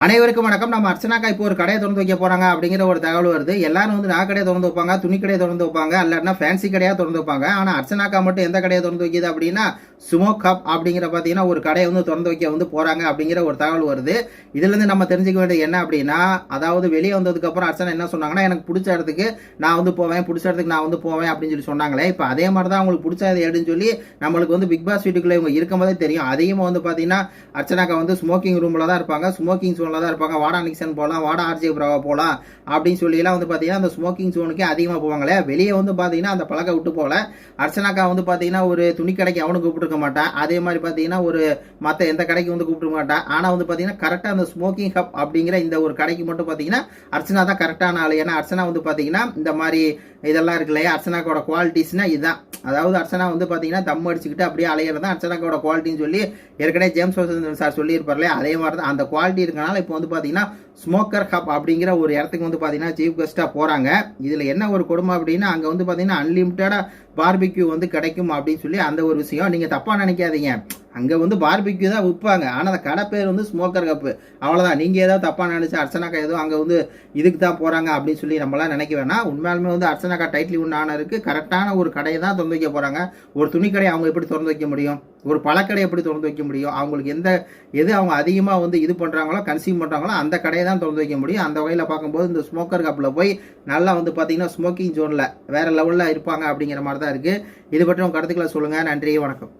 அனைவருக்கும் வணக்கம். நம்ம அர்ச்சனாக்கா இப்போ ஒரு கடையை திறந்து வைக்க போறாங்க அப்படிங்கிற ஒரு தகவல் வருது. எல்லாரும் வந்து நான் கடையை திறந்து வைப்பாங்க, துணி கடையை திறந்து வைப்பாங்க, இல்லைன்னா ஃபேன்சி கடையா திறந்து வைப்பாங்க. ஆனா அர்ச்சனாக்கா மட்டும் எந்த கடையை திறந்து வைக்கிது அப்படின்னா ஸ்மோக் ஹப் அப்படிங்கிற பார்த்தீங்கன்னா ஒரு கடையை வந்து திறந்து வைக்க வந்து போறாங்க அப்படிங்கிற ஒரு தகவல் வருது. இதுல இருந்து நம்ம தெரிஞ்சுக்க வேண்டியது என்ன அப்படின்னா, அதாவது வெளியே வந்ததுக்கு அப்புறம் அர்ச்சனா என்ன சொன்னாங்கன்னா, எனக்கு பிடிச்ச இடத்துக்கு நான் வந்து போவேன், பிடிச்ச இடத்துக்கு நான் வந்து போவேன் அப்படின்னு சொல்லி சொன்னாங்களே. இப்போ அதே மாதிரி தான் அவங்களுக்கு பிடிச்ச இடம்னு சொல்லி நம்மளுக்கு வந்து பிக் பாஸ் வீட்டுக்குள்ள இவங்க இருக்கும் போதே தெரியும். அதிகமாக வந்து பார்த்தீங்கன்னா அர்ச்சனாக்கா வந்து ஸ்மோக்கிங் ரூம்ல தான் இருப்பாங்க, ஸ்மோக்கிங் ஜோன்ல தான் இருப்பாங்க. வாடா நிக்சன் போகலாம், வாடா ஆர்ஜே பிராவா போகலாம் அப்படின்னு சொல்லிலாம் வந்து பார்த்தீங்கன்னா அந்த ஸ்மோக்கிங் ஜோனுக்கே அதிகமாக போவாங்களே. வெளியே வந்து பார்த்தீங்கன்னா அந்த பழக்கம் விட்டு போகல. அர்ச்சனாக்கா வந்து பார்த்தீங்கன்னா ஒரு துணி கடைக்கு அவனுக்கு கூப்பிட்டுருக்க மாட்டான், அதே மாதிரி பார்த்தீங்கன்னா ஒரு மற்ற எந்த கடைக்கு வந்து கூப்பிட்டு மாட்டான். ஆனால் வந்து பார்த்தீங்கன்னா கரெக்டாக அந்த ஸ்மோக்கிங் ஹப் அப்படிங்கிற இந்த ஒரு கடைக்கு மட்டும் பார்த்தீங்கன்னா அர்ச்சனா தான் கரெக்டான ஆள். ஏன்னா அர்ச்சனா வந்து பார்த்தீங்கன்னா இந்த மாதிரி இதெல்லாம் இருக்கு இல்லையா, அர்ச்சனாக்கோட குவாலிட்டிஸ்னா இதுதான். அதாவது அர்ச்சனா வந்து பார்த்தீங்கன்னா தம் அடிச்சுக்கிட்டு அப்படியே அலையிறது தான் அர்ச்சனாக்கோட குவாலிட்டின்னு சொல்லி ஏற்கனவே ஜேம்ஸ் சார் சொல்லியிருப்பார்ல, அதே மாதிரி தான் அந்த குவாலிட்டி இருக்கனால இப்போ வந்து பார்த்தீங்கன்னா ஸ்மோக்கர் ஹப் அப்படிங்கிற ஒரு இடத்துக்கு வந்து பார்த்தீங்கன்னா சீஃப் கெஸ்ட்டாக போகிறாங்க. இதில் என்ன ஒரு கொடுமை அப்படின்னா அங்கே வந்து பார்த்தீங்கன்னா அன்லிமிட்டடாக பார்பிக்யூ வந்து கிடைக்கும் அப்படின்னு சொல்லி அந்த ஒரு விஷயம். நீங்கள் தப்பாக நினைக்காதீங்க, அங்கே வந்து பார்பிக்யூ தான் விற்பாங்க, ஆனால் அந்த கடை பேர் வந்து ஸ்மோக்கர் கப்பு, அவ்வளோதான். நீங்கள் ஏதோ தப்பாக நினச்சி அர்ச்சனாக்கா ஏதோ அங்கே வந்து இதுக்கு தான் போகிறாங்க அப்படின்னு சொல்லி நம்மளாம் நினைக்க வேணாம். உண்மையாலுமே வந்து அர்ச்சனாக்கா டைட்டில் ஒன்று ஆனருக்கு கரெக்டான ஒரு கடையை தான் திறந்து வைக்க போகிறாங்க. ஒரு துணி கடையை அவங்க எப்படி திறந்து வைக்க முடியும், ஒரு பழக்கடை எப்படி திறந்து வைக்க முடியும், அவங்களுக்கு எது அவங்க அதிகமாக வந்து இது பண்ணுறாங்களோ கன்சியூம் பண்ணுறாங்களோ அந்த கடையை தான் திறந்து வைக்க முடியும். அந்த வகையில் பார்க்கும்போது இந்த ஸ்மோக்கர் கப்பில் போய் நல்லா வந்து பார்த்தீங்கன்னா ஸ்மோக்கிங் ஜோனில் வேறு லெவலில் இருப்பாங்க அப்படிங்கிற மாதிரி தான் இருக்குது. இது பற்றி உங்கள் கருத்துக்களை சொல்லுங்கள். நன்றி, வணக்கம்.